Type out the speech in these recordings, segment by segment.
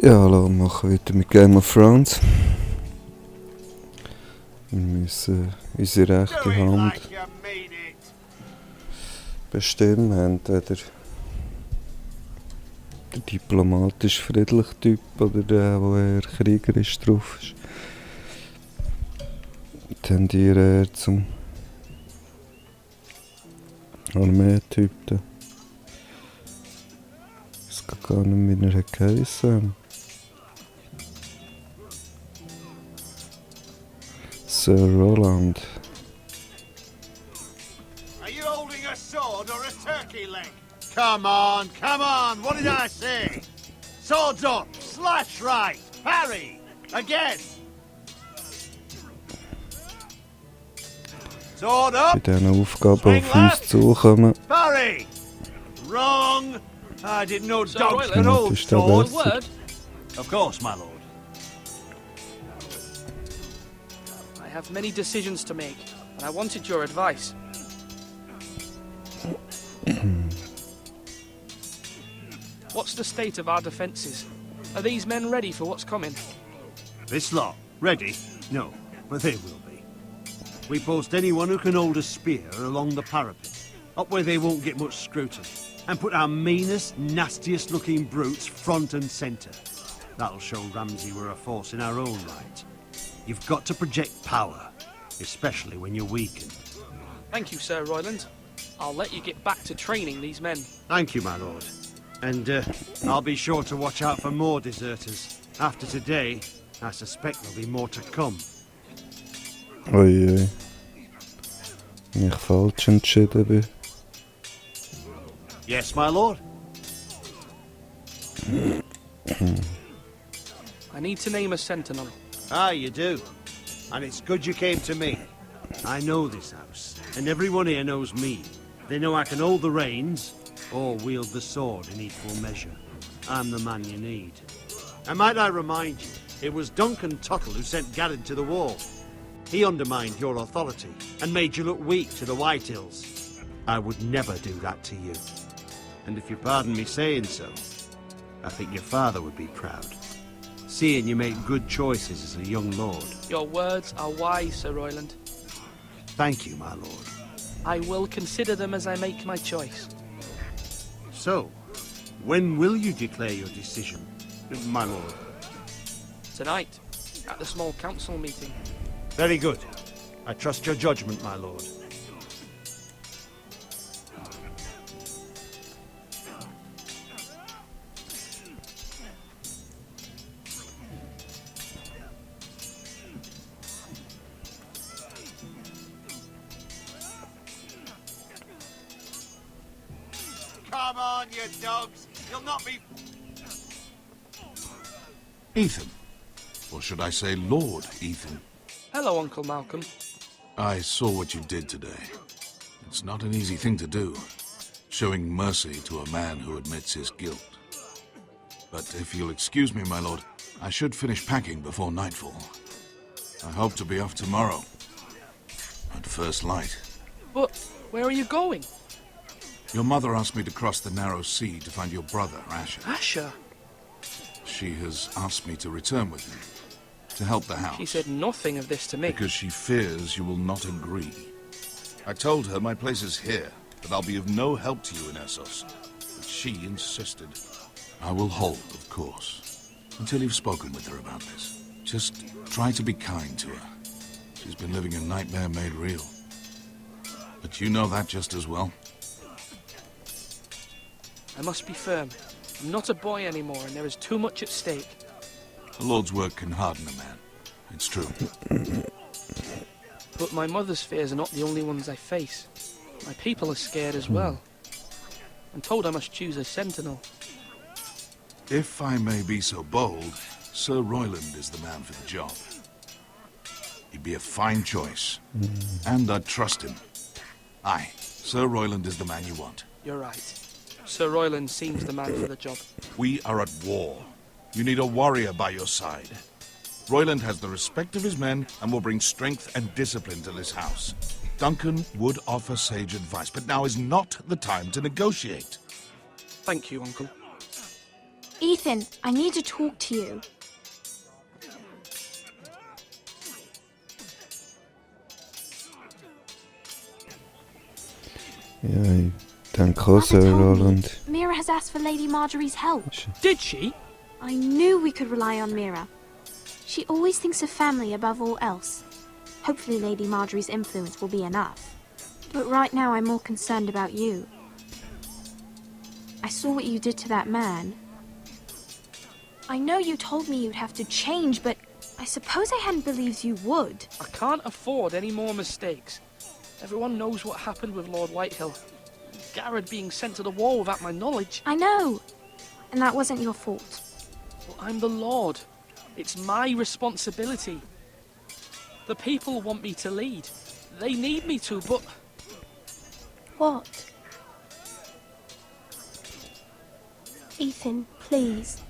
Ja, hallo, wir machen weiter mit Game of Thrones. Wir müssen unsere rechte Hand bestimmen. Entweder der diplomatisch friedliche Typ oder der eher kriegerisch drauf ist. Ich tendiere eher zum Armee-Typ. Es geht gar nicht, wie er geheissen. Sir Roland. Are you holding a sword or a turkey leg? Come on, what did I say? Swords up, slash right, parry, again. Sword up, Bei diesen Aufgaben auf uns zukommen. parry. Wrong. I didn't know Sir dogs Royland. could hold Ist der swords. besser? Word? Of course, my lord. I have many decisions to make, and I wanted your advice. What's the state of our defences? Are these men ready for what's coming? This lot, ready? No, but they will be. We post anyone who can hold a spear along the parapet, up where they won't get much scrutiny, and put our meanest, nastiest looking brutes front and centre. That'll show Ramsay we're a force in our own right. You've got to project power, especially when you're weakened. Thank you, Sir Royland. I'll let you get back to training these men. Thank you, my lord. And I'll be sure to watch out for more deserters. After today, I suspect there'll be more to come. Oi. Wenn ich falsch entschieden bin. Yes, my lord? I need to name a sentinel. Ah, you do. And it's good you came to me. I know this house, and everyone here knows me. They know I can hold the reins, or wield the sword in equal measure. I'm the man you need. And might I remind you, it was Duncan Tuttle who sent Garrett to the wall. He undermined your authority, and made you look weak to the White Hills. I would never do that to you. And if you pardon me saying so, I think your father would be proud. Seeing you make good choices as a young lord. Your words are wise, Sir Royland. Thank you, my lord. I will consider them as I make my choice. So, when will you declare your decision, my lord? Tonight, at the small council meeting. Very good. I trust your judgment, my lord. Come on, you dogs. You'll not be... Ethan. Or should I say Lord Ethan? Hello, Uncle Malcolm. I saw what you did today. It's not an easy thing to do, showing mercy to a man who admits his guilt. But if you'll excuse me, my lord, I should finish packing before nightfall. I hope to be off tomorrow, at first light. But where are you going? Your mother asked me to cross the narrow sea to find your brother, Asher. Asher? She has asked me to return with him, to help the house. She said nothing of this to me. Because she fears you will not agree. I told her my place is here, that I'll be of no help to you in Essos. But she insisted. I will hold, of course, until you've spoken with her about this. Just try to be kind to her. She's been living a nightmare made real. But you know that just as well. I must be firm. I'm not a boy anymore, and there is too much at stake. The Lord's work can harden a man. It's true. But my mother's fears are not the only ones I face. My people are scared as well. I'm told I must choose a sentinel. If I may be so bold, Sir Royland is the man for the job. He'd be a fine choice. And I'd trust him. Aye, Sir Royland is the man you want. You're right. Sir Royland seems the man for the job. We are at war. You need a warrior by your side. Royland has the respect of his men and will bring strength and discipline to this house. Duncan would offer sage advice, but now is not the time to negotiate. Thank you, Uncle. Ethan, I need to talk to you. Ja, ich denke auch, Mother Sir told me Roland. Mira has asked for Lady Marjorie's help. Did she? I knew we could rely on Mira. She always thinks of family above all else. Hopefully Lady Marjorie's influence will be enough. But right now I'm more concerned about you. I saw what you did to that man. I know you told me you'd have to change, but I suppose I hadn't believed you would. I can't afford any more mistakes. Everyone knows what happened with Lord Whitehill. Garrett being sent to the war without my knowledge. I know. And that wasn't your fault. Well, I'm the Lord. It's my responsibility. The people want me to lead. They need me to, but... What? Ethan, please.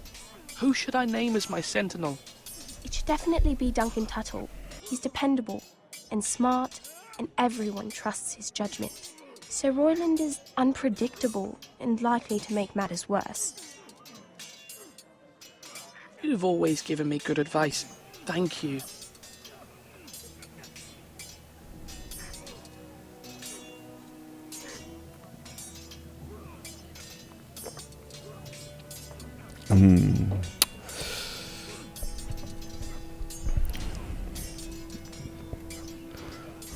Who should I name as my sentinel? It should definitely be Duncan Tuttle. He's dependable and smart, and everyone trusts his judgment. Sir Royland is unpredictable and likely to make matters worse. You've always given me good advice. Thank you.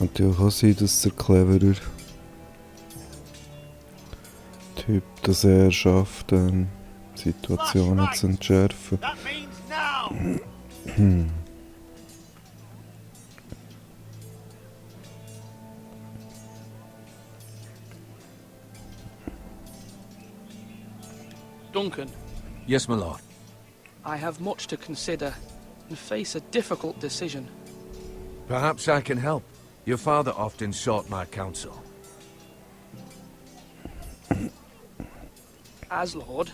Natürlich auch sein, dass der cleverer Typ, dass er schafft, Situationen zu entschärfen. That means now! Duncan, Yes, my lord. I have much to consider and face a difficult decision. Perhaps I can help. Your father often sought my counsel. As Lord,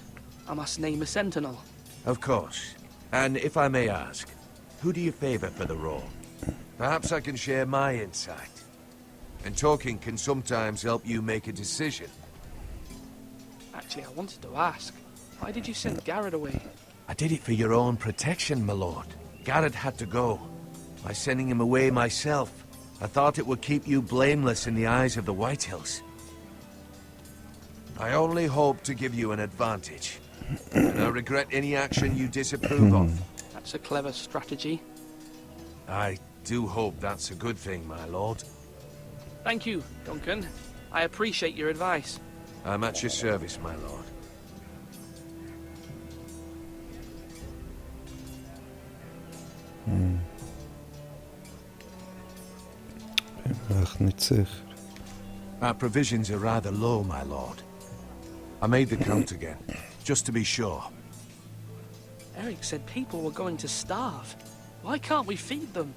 I must name a sentinel. Of course. And if I may ask, who do you favor for the role? Perhaps I can share my insight. And talking can sometimes help you make a decision. Actually, I wanted to ask, why did you send Garrett away? I did it for your own protection, my lord. Garrett had to go. By sending him away myself, I thought it would keep you blameless in the eyes of the Whitehills. I only hope to give you an advantage. And I regret any action you disapprove of. That's a clever strategy. I do hope that's a good thing, my lord. Thank you, Duncan. I appreciate your advice. I'm at your service, my lord. Bin mir echt nicht sicher. Our provisions are rather low, my lord. I made the count again, just to be sure. Eric said people were going to starve. Why can't we feed them?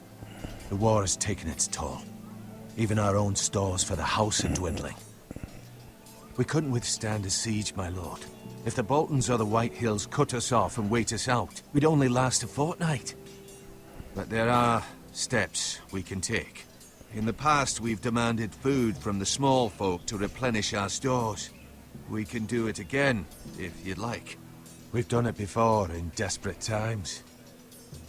The war has taken its toll. Even our own stores for the house are dwindling. We couldn't withstand a siege, my lord. If the Boltons or the Whitehills cut us off and wait us out, we'd only last a fortnight. But there are steps we can take. In the past, we've demanded food from the small folk to replenish our stores. We can do it again, if you'd like. We've done it before in desperate times.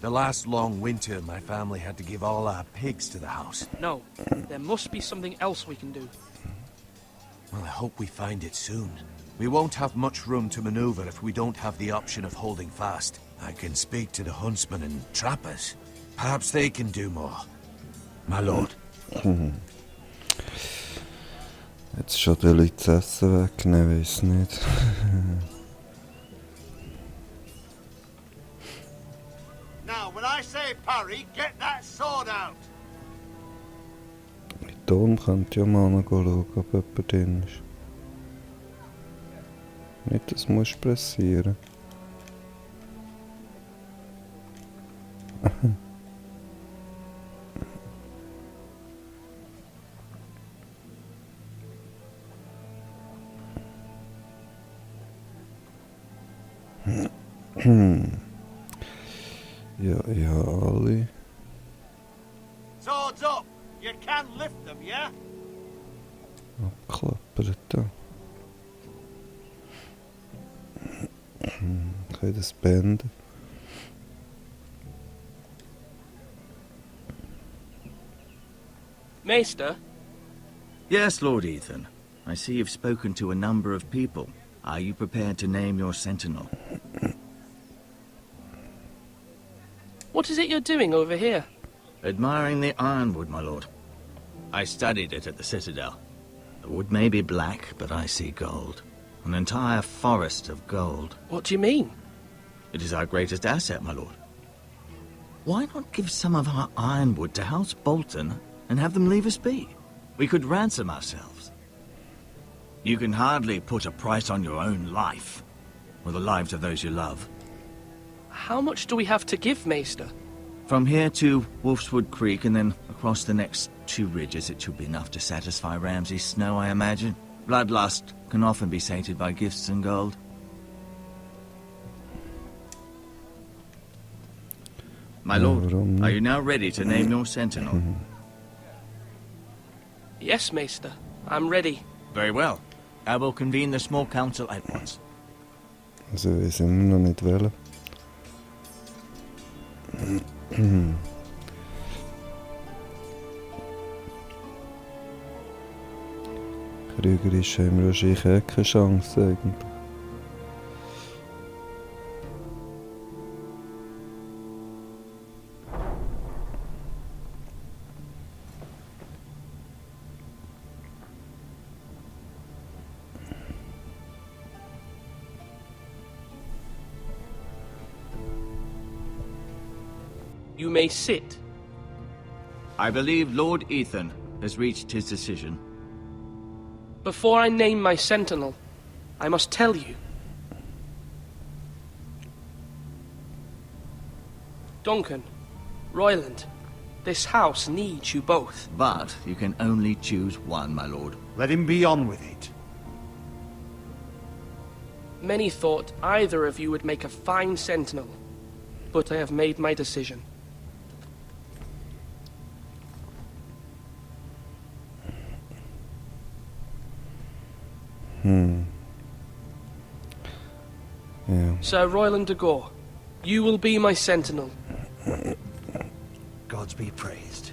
The last long winter, my family had to give all our pigs to the house. No, there must be something else we can do. Well, I hope we find it soon. We won't have much room to maneuver if we don't have the option of holding fast. I can speak to the huntsmen and trappers. Perhaps they can do more. My lord. Jetzt schon den Leuten das Essen wegnehmen, weiss nicht. Now, when I say parry, get that sword out! In den Turm könnt ihr ja mal noch schauen, ob jemand drin ist. Nicht, das muss pressieren. Ja, alle. Swords up! You can lift them, yeah? Abklappert da. Okay, das beenden. Maester, Yes, Lord Ethan. I see you've spoken to a number of people. Are you prepared to name your sentinel? what is it you're doing over here? Admiring the ironwood, my lord. I studied it at the Citadel. The wood may be black, but I see gold. An entire forest of gold. What do you mean? It is our greatest asset, my lord. Why not give some of our ironwood to House Bolton and have them leave us be? We could ransom ourselves. You can hardly put a price on your own life, or the lives of those you love. How much do we have to give, Maester? From here to Wolfswood Creek and then across the next 2 ridges, it should be enough to satisfy Ramsay Snow, I imagine. Bloodlust can often be sated by gifts and gold. My lord, are you now ready to name your sentinel? Yes, Maester. I'm ready. Very well. I will convene the small council at once. Also, wir sind immer noch nicht wählen. Kriegerisch haben wir wahrscheinlich auch keine Chance eigentlich. You may sit. I believe Lord Ethan has reached his decision. Before I name my sentinel, I must tell you. Duncan, Royland, this house needs you both. But you can only choose one, my lord. Let him be on with it. Many thought either of you would make a fine sentinel, but I have made my decision. Yeah. Sir Royland de Gore, you will be my sentinel. Gods be praised.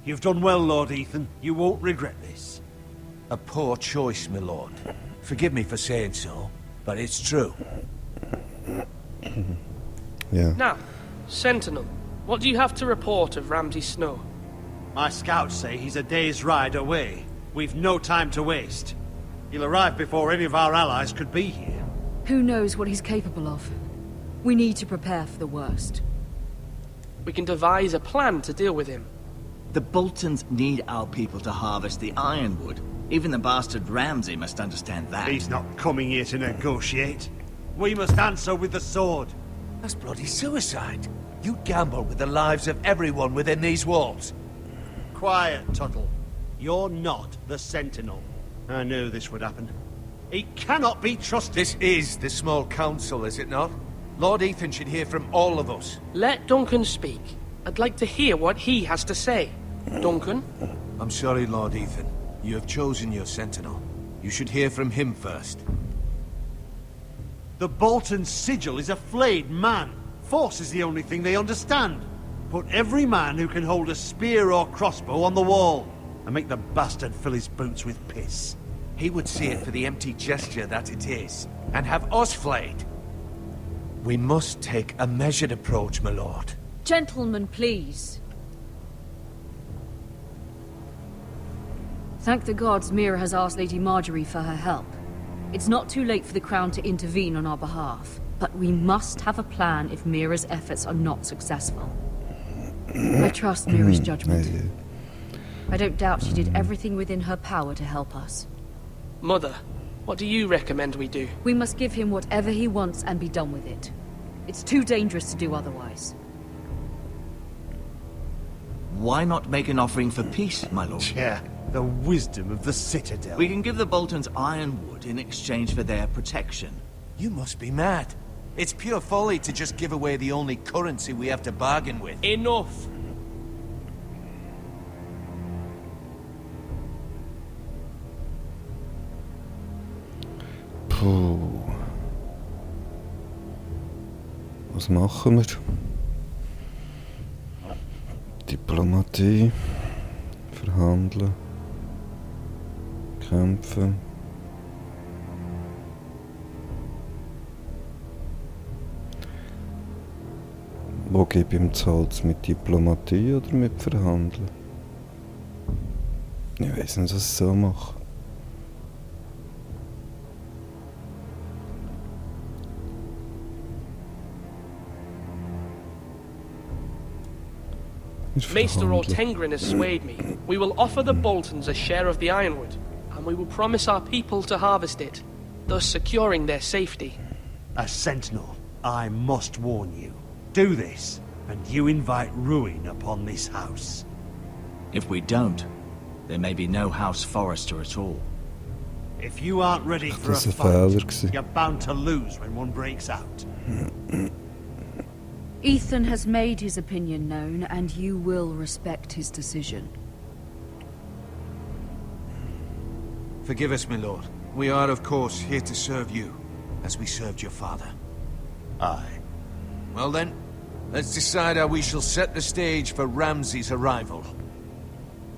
You've done well, Lord Ethan. You won't regret this. A poor choice, my lord. Forgive me for saying so, but it's true. Yeah. Now, sentinel, what do you have to report of Ramsay Snow? My scouts say he's a day's ride away. We've no time to waste. He'll arrive before any of our allies could be here. Who knows what he's capable of? We need to prepare for the worst. We can devise a plan to deal with him. The Boltons need our people to harvest the ironwood. Even the bastard Ramsay must understand that. He's not coming here to negotiate. We must answer with the sword. That's bloody suicide. You gamble with the lives of everyone within these walls. Quiet, Tuttle. You're not the Sentinel. I knew this would happen. He cannot be trusted. This is the small council, is it not? Lord Ethan should hear from all of us. Let Duncan speak. I'd like to hear what he has to say. Duncan? I'm sorry, Lord Ethan. You have chosen your sentinel. You should hear from him first. The Bolton sigil is a flayed man. Force is the only thing they understand. Put every man who can hold a spear or crossbow on the wall, and make the bastard fill his boots with piss. He would see it for the empty gesture that it is, and have us flayed. We must take a measured approach, my lord. Gentlemen, please. Thank the gods Mira has asked Lady Marjorie for her help. It's not too late for the Crown to intervene on our behalf, but we must have a plan if Mira's efforts are not successful. I trust Mira's judgment. I don't doubt she did everything within her power to help us. Mother, what do you recommend we do? We must give him whatever he wants and be done with it. It's too dangerous to do otherwise. Why not make an offering for peace, my lord? Yeah, the wisdom of the Citadel. We can give the Boltons ironwood in exchange for their protection. You must be mad. It's pure folly to just give away the only currency we have to bargain with. Enough! Was machen wir? Diplomatie, verhandeln, kämpfen. Wo gebe ich ihm das Holz? Mit Diplomatie oder mit Verhandeln? Ich weiss nicht, was ich so mache. Maester Ortengrin has swayed me. We will offer the Boltons a share of the ironwood, and we will promise our people to harvest it, thus securing their safety. As Sentinel, I must warn you. Do this, and you invite ruin upon this house. If we don't, there may be no House Forester at all. If you aren't ready for a Das war fight, ein Fehler gewesen. you're bound to lose when one breaks out. Ethan has made his opinion known, and you will respect his decision. Forgive us, my lord. We are, of course, here to serve you, as we served your father. Aye. Well then, let's decide how we shall set the stage for Ramsay's arrival.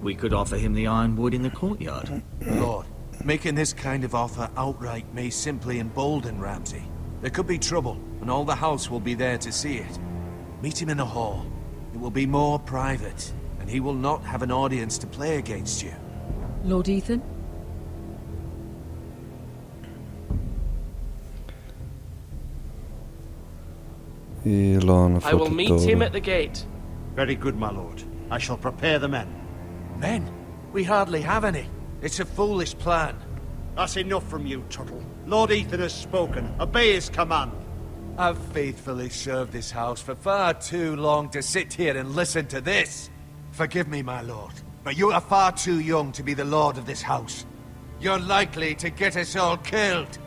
We could offer him the ironwood in the courtyard. Lord, making this kind of offer outright may simply embolden Ramsay. There could be trouble, and all the house will be there to see it. Meet him in the hall. It will be more private, and he will not have an audience to play against you. Lord Ethan? I will meet him at the gate. Very good, my lord. I shall prepare the men. Men? We hardly have any. It's a foolish plan. That's enough from you, Tuttle. Lord Ethan has spoken. Obey his command. I've faithfully served this house for far too long to sit here and listen to this. Forgive me, my lord, but you are far too young to be the lord of this house. You're likely to get us all killed.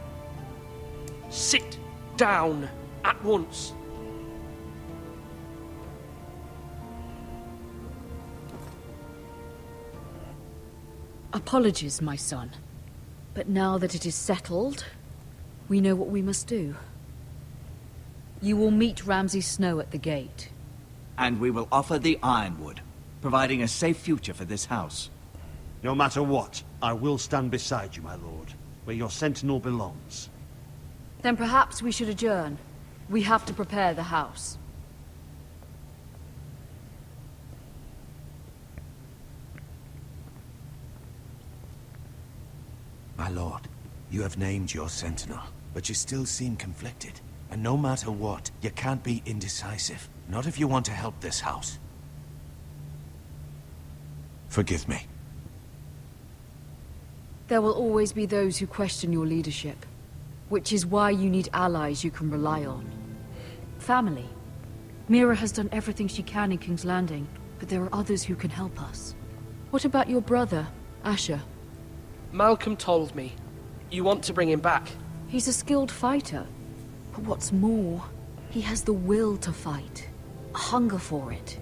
Sit down at once. Apologies, my son. But now that it is settled, we know what we must do. You will meet Ramsay Snow at the gate. And we will offer the ironwood, providing a safe future for this house. No matter what, I will stand beside you, my lord, where your sentinel belongs. Then perhaps we should adjourn. We have to prepare the house. My lord, you have named your sentinel, but you still seem conflicted. And no matter what, you can't be indecisive. Not if you want to help this house. Forgive me. There will always be those who question your leadership, which is why you need allies you can rely on. Family. Mira has done everything she can in King's Landing, but there are others who can help us. What about your brother, Asher? Malcolm told me. You want to bring him back. He's a skilled fighter. But what's more, he has the will to fight. A hunger for it.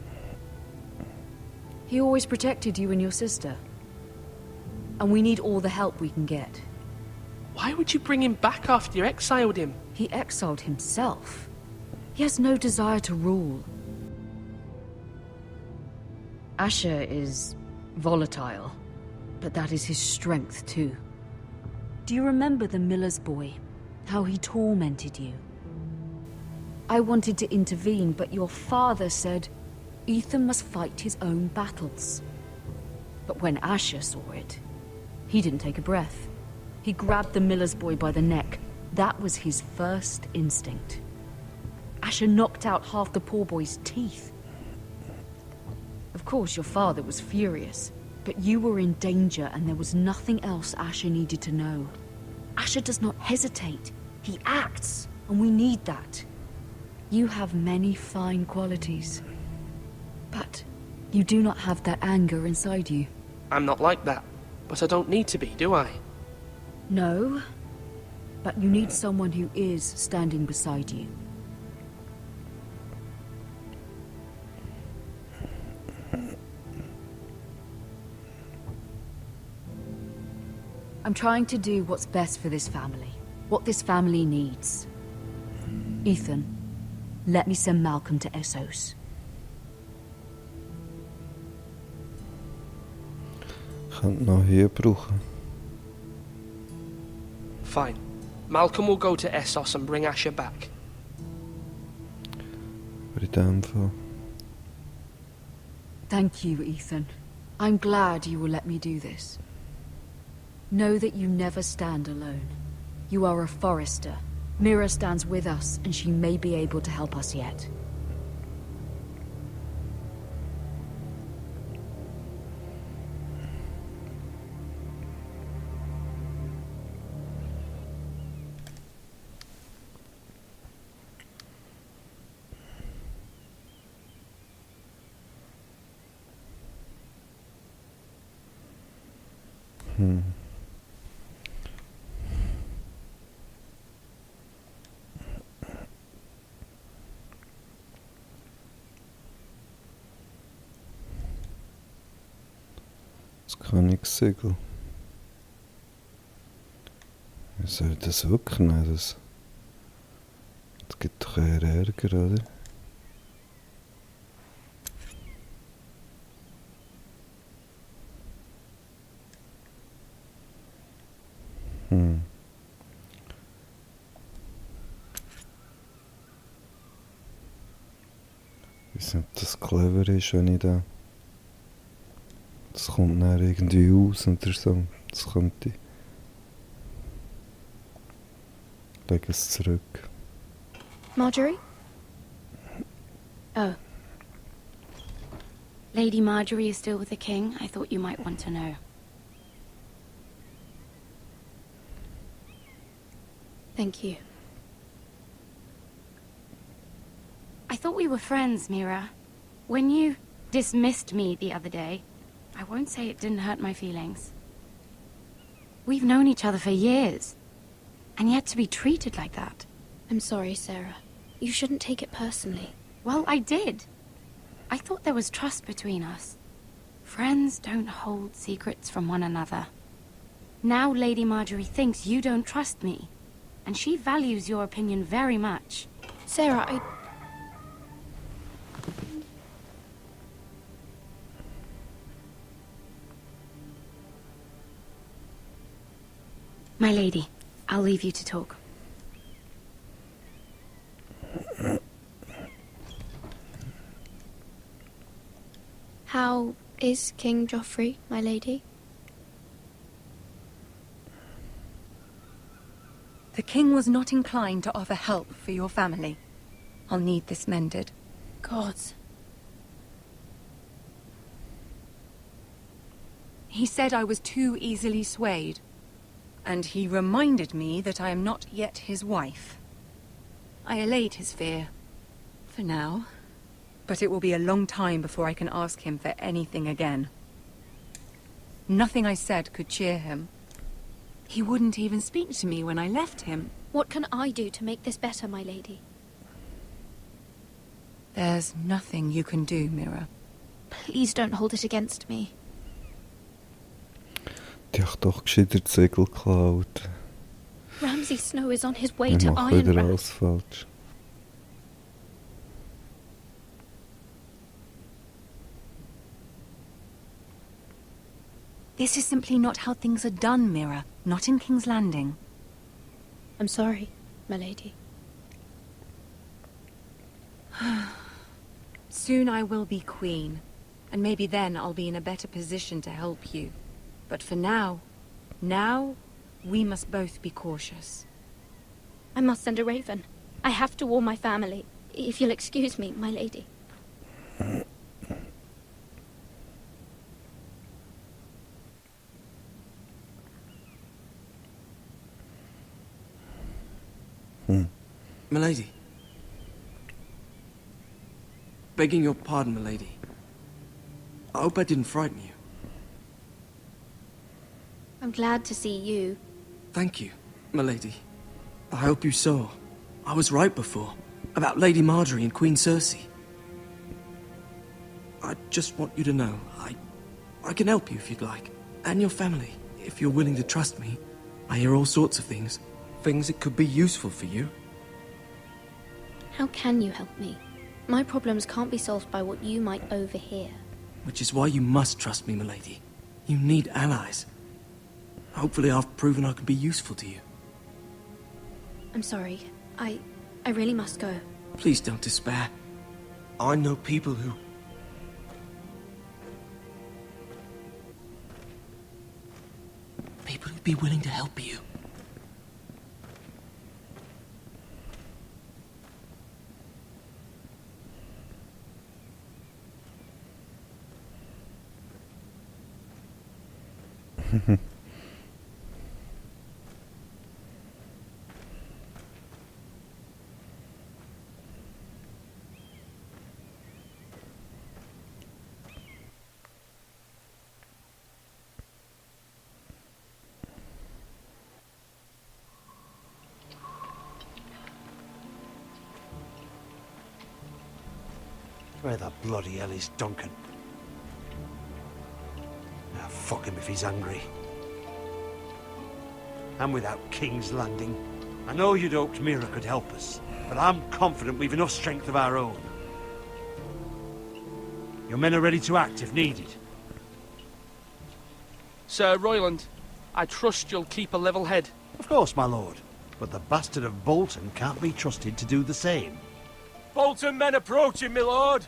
He always protected you and your sister. And we need all the help we can get. Why would you bring him back after you exiled him? He exiled himself. He has no desire to rule. Asher is volatile, but that is his strength too. Do you remember the miller's boy? How he tormented you? I wanted to intervene, but your father said Ethan must fight his own battles. But when Asher saw it, he didn't take a breath. He grabbed the miller's boy by the neck. That was his first instinct. Asher knocked out half the poor boy's teeth. Of course, your father was furious, but you were in danger and there was nothing else Asher needed to know. Asher does not hesitate. He acts, and we need that. You have many fine qualities, but you do not have that anger inside you. I'm not like that, but I don't need to be, do I? No, but you need someone who is standing beside you. I'm trying to do what's best for this family. What this family needs. Ethan, let me send Malcolm to Essos. Könnte noch hier brauchen. Fine. Malcolm will go to Essos and bring Asher back. Aber in dem Fall. Thank you, Ethan. I'm glad you will let me do this. Know that you never stand alone. You are a Forrester. Mira stands with us, and she may be able to help us yet. Das Königssiegel. Wie soll ich das wirklich nehmen? Das gibt doch eher Ärger, oder? Ich weiß nicht, ob das clever ist, wenn ich da... Das kommt dann irgendwie aus oder so. Das könnte ich... Leg es zurück. Marjorie? Oh. Lady Marjorie is still with the king? I thought you might want to know. Thank you. I thought we were friends, Mira. When you dismissed me the other day, I won't say it didn't hurt my feelings. We've known each other for years, and yet to be treated like that. I'm sorry, Sarah. You shouldn't take it personally. Well, I did. I thought there was trust between us. Friends don't hold secrets from one another. Now Lady Marjorie thinks you don't trust me, and she values your opinion very much. Sarah, My lady, I'll leave you to talk. How is King Joffrey, my lady? The king was not inclined to offer help for your family. I'll need this mended. Gods. He said I was too easily swayed. And he reminded me that I am not yet his wife. I allayed his fear. For now. But it will be a long time before I can ask him for anything again. Nothing I said could cheer him. He wouldn't even speak to me when I left him. What can I do to make this better, my lady? There's nothing you can do, Mira. Please don't hold it against me. Die hat doch gescheiter die Segel geklaut. Ramsay Snow is on his way Ich to mache wieder Ironrath. alles falsch. This is simply not how things are done, Mira. Not in King's Landing. I'm sorry, my lady. Soon I will be queen, and maybe then I'll be in a better position to help you. But for now, we must both be cautious. I must send a raven. I have to warn my family. If you'll excuse me, my lady. Milady. Begging your pardon, milady. I hope I didn't frighten you. I'm glad to see you. Thank you, milady. I hope you saw. I was right before. About Lady Marjorie and Queen Cersei. I just want you to know, I can help you if you'd like. And your family, if you're willing to trust me. I hear all sorts of things. Things that could be useful for you. How can you help me? My problems can't be solved by what you might overhear. Which is why you must trust me, milady. You need allies. Hopefully I've proven I can be useful to you. I'm sorry. I really must go. Please don't despair. I know people who... People who'd be willing to help you. Where the bloody hell is Duncan? Ah, fuck him if he's angry. I'm without King's Landing. I know you'd hoped Mira could help us, but I'm confident we've enough strength of our own. Your men are ready to act if needed. Sir Royland, I trust you'll keep a level head. Of course, my lord. But the bastard of Bolton can't be trusted to do the same. Bolton men approaching, my lord!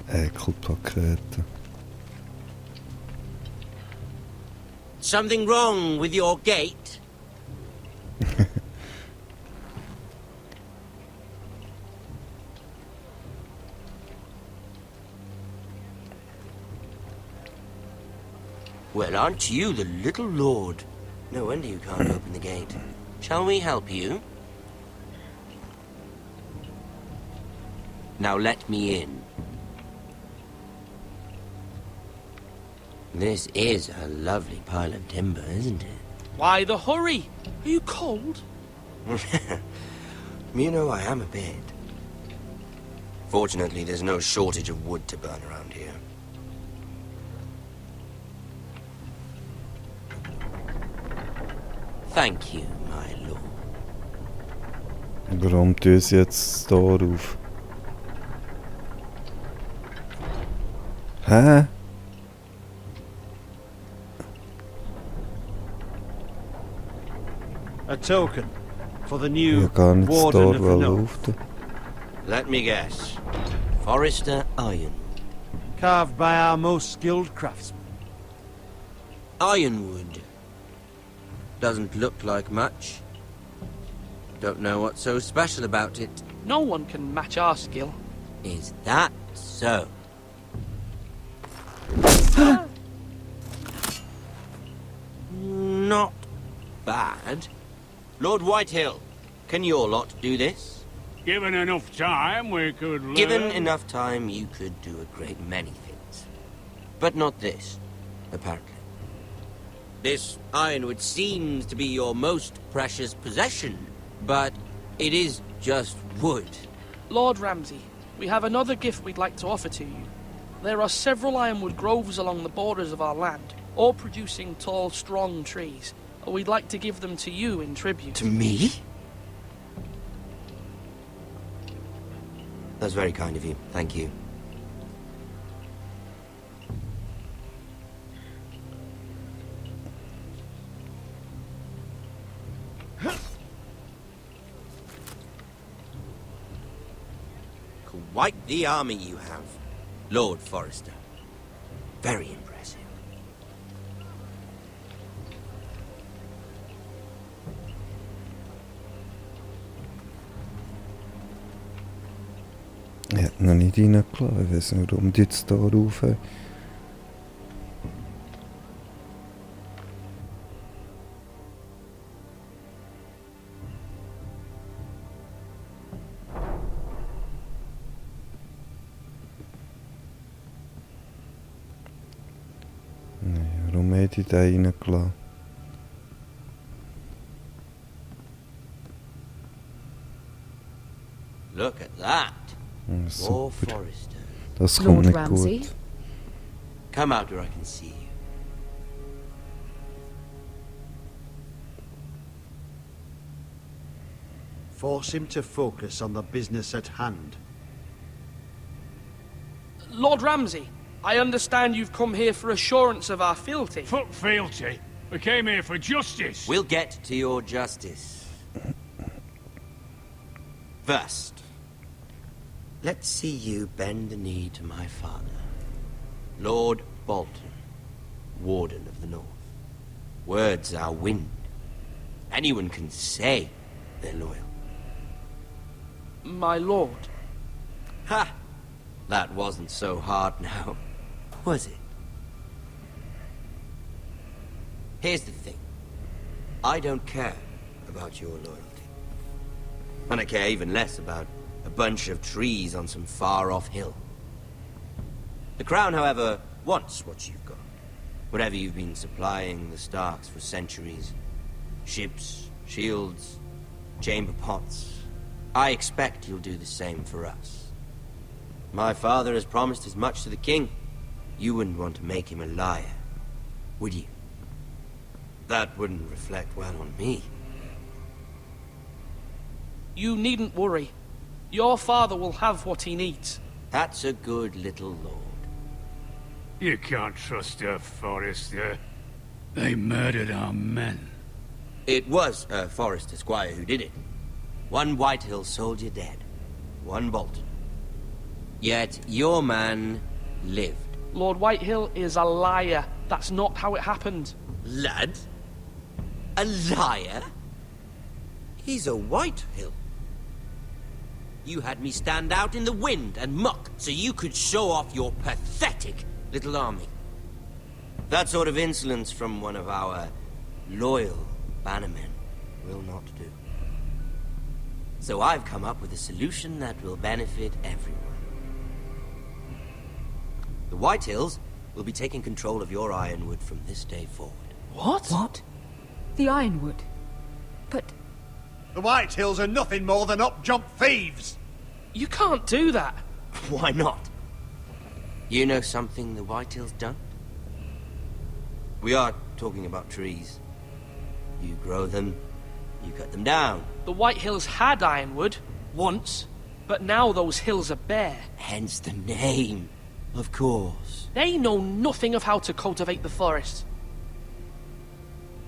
Ekelpakete. Something wrong with your gate? Well, aren't you the little lord? No wonder you can't open the gate. Shall we help you? Now let me in. This is a lovely pile of timber, isn't it? Why the hurry? Are you cold? You know, I am a bit. Fortunately, there's no shortage of wood to burn around here. Thank you, my lord. Warum tun sie jetzt das Tor auf? Hä? A token for the Ich new will gar nicht das Warden Tor of the North. laufen. Let me guess. Forrester Iron. Carved by our most skilled craftsmen. Ironwood. Doesn't look like much. Don't know what's so special about it. No one can match our skill. Is that so? Not bad. Lord Whitehill, can your lot do this? Given enough time, we could learn. Given enough time, you could do a great many things. But not this, apparently. This ironwood seems to be your most precious possession, but it is just wood. Lord Ramsay, we have another gift we'd like to offer to you. There are several ironwood groves along the borders of our land, all producing tall, strong trees. We'd like to give them to you in tribute. To me? That's very kind of you. Thank you. Quite the army you have, Lord Forrester. Very impressive. Ich hätte noch nicht reingelassen. Ich weiß nicht, warum die jetzt da rauf. Warum hätte ich den reingelassen? Look at that. More Super. Forrester. Das kommt Lord nicht Ramsay? gut. Come out where I can see you. Force him to focus on the business at hand. Lord Ramsay, I understand you've come here for assurance of our fealty. Fuck fealty. We came here for justice. We'll get to your justice. First, let's see you bend the knee to my father, Lord Bolton, Warden of the North. Words are wind. Anyone can say they're loyal. My lord. Ha! That wasn't so hard now, was it? Here's the thing. I don't care about your loyalty. And I care even less about a bunch of trees on some far-off hill. The Crown, however, wants what you've got. Whatever you've been supplying the Starks for centuries. Ships, shields, chamber pots. I expect you'll do the same for us. My father has promised as much to the king. You wouldn't want to make him a liar, would you? That wouldn't reflect well on me. You needn't worry. Your father will have what he needs. That's a good little lord. You can't trust her, Forrester. They murdered our men. It was a Forrester squire who did it. One Whitehill soldier dead. One Bolton. Yet your man lived. Lord Whitehill is a liar. That's not how it happened. Lad? A liar? He's a Whitehill. You had me stand out in the wind and muck so you could show off your pathetic little army. That sort of insolence from one of our loyal bannermen will not do. So I've come up with a solution that will benefit everyone. The Whitehills will be taking control of your ironwood from this day forward. What? What? The Ironwood? But... The Whitehills are nothing more than up-jump thieves! You can't do that. Why not? You know something the Whitehills don't? We are talking about trees. You grow them, you cut them down. The Whitehills had ironwood, once, but now those hills are bare. Hence the name, of course. They know nothing of how to cultivate the forest.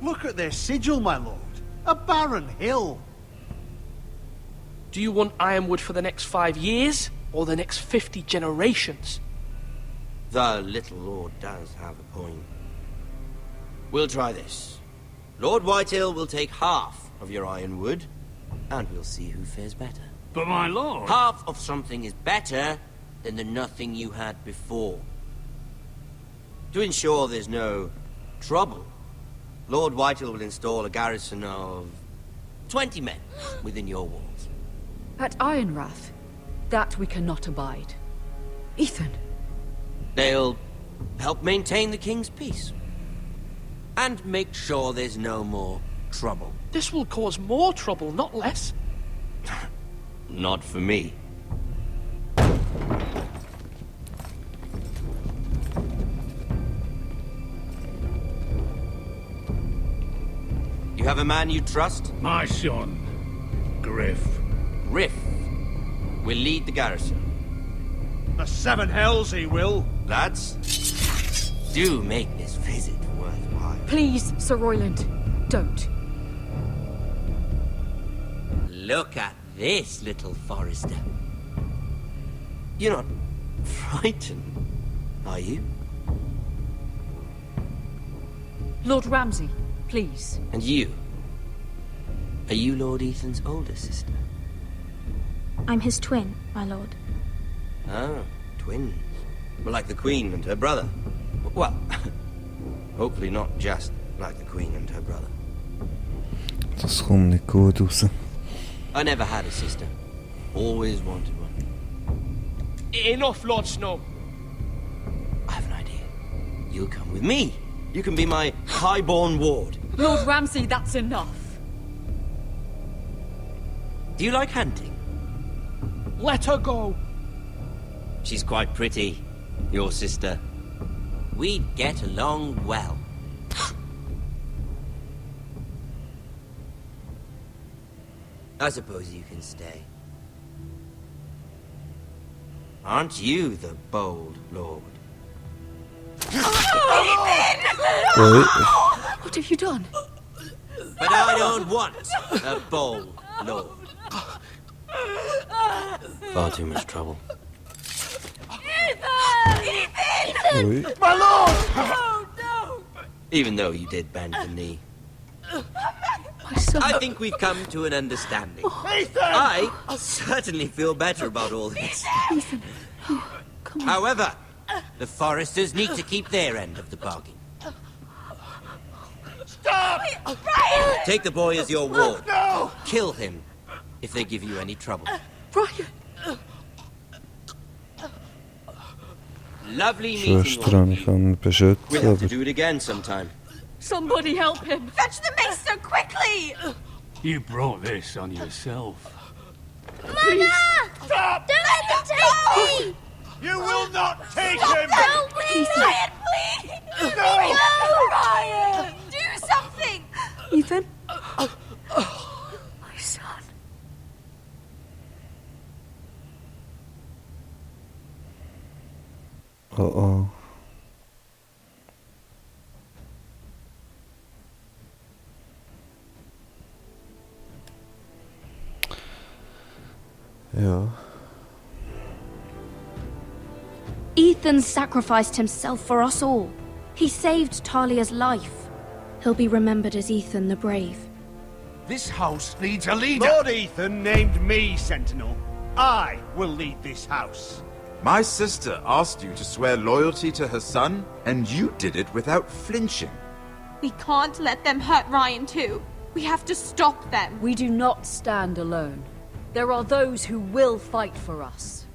Look at their sigil, my lord. A barren hill. Do you want ironwood for the next 5 years, or the next 50 generations? The little lord does have a point. We'll try this. Lord Whitehill will take half of your ironwood, and we'll see who fares better. But my lord... Half of something is better than the nothing you had before. To ensure there's no trouble, Lord Whitehill will install a garrison of 20 men within your walls. At Ironrath? That we cannot abide. Ethan! They'll help maintain the king's peace. And make sure there's no more trouble. This will cause more trouble, not less. Not for me. You have a man you trust? My son, Griff. Griff will lead the garrison. The seven hells he will. Lads, do make this visit worthwhile. Please, Sir Royland, don't. Look at this, little Forrester. You're not frightened, are you? Lord Ramsay, please. And you? Are you Lord Ethan's older sister? I'm his twin, my lord. Ah, twins. Well, like the Queen and her brother. Well, hopefully not just like the Queen and her brother. Das kommt nicht gut raus. I never had a sister. Always wanted one. Enough, Lord Snow. I have an idea. You'll come with me. You can be my highborn ward. Lord Ramsay, that's enough. Do you like hunting? Let her go! She's quite pretty, your sister. We'd get along well. I suppose you can stay. Aren't you the bold lord? Wait. What have you done? But I don't want a bold lord. Far too much trouble. Wait. My lord! Oh, no! Even though you did bend the knee. My son. I think we've come to an understanding. I certainly feel better about all this. Ethan. Oh, come on. However, the Foresters need to keep their end of the bargain. Stop! Brian! Take the boy as your ward. No! Kill him if they give you any trouble. Brian! Lovely Zo meeting all stran of ich you. kann beschützen, We'll have to aber do it again sometime. Somebody help him! Fetch the maester quickly! You brought this on yourself. Please! Stop! Don't let them take me! You will not take him! Help me! Ryan, please! No! Ryan! Do something! Ethan? My son. oh. Ja. Ethan sacrificed himself for us all. He saved Talia's life. He'll be remembered as Ethan the Brave. This house needs a leader. Lord Ethan named me Sentinel. I will lead this house. My sister asked you to swear loyalty to her son, and you did it without flinching. We can't let them hurt Ryan too. We have to stop them. We do not stand alone. There are those who will fight for us.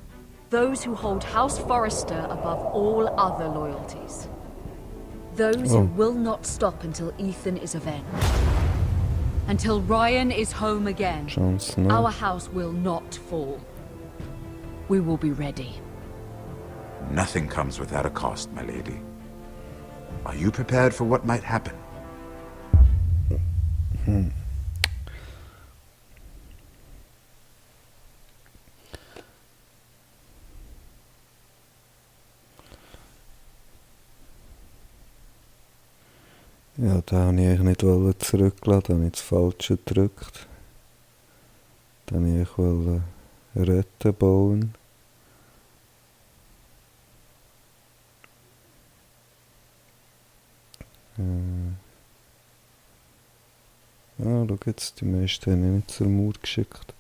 Those who hold House Forrester above all other loyalties. Those who will not stop until Ethan is avenged. Until Ryan is home again. Jon Snow. Our house will not fall. We will be ready. Nothing comes without a cost, my lady. Are you prepared for what might happen? Ja, da wollte ich eigentlich nicht zurücklassen, da habe ich das Falsche gedrückt. Da wollte ich retten bauen. Ah, schau jetzt, die meisten haben ich nicht zur Mauer geschickt.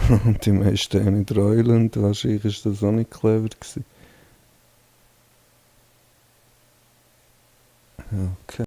Und die meisten haben nicht Reuland, wahrscheinlich war das auch nicht clever gewesen. Okay.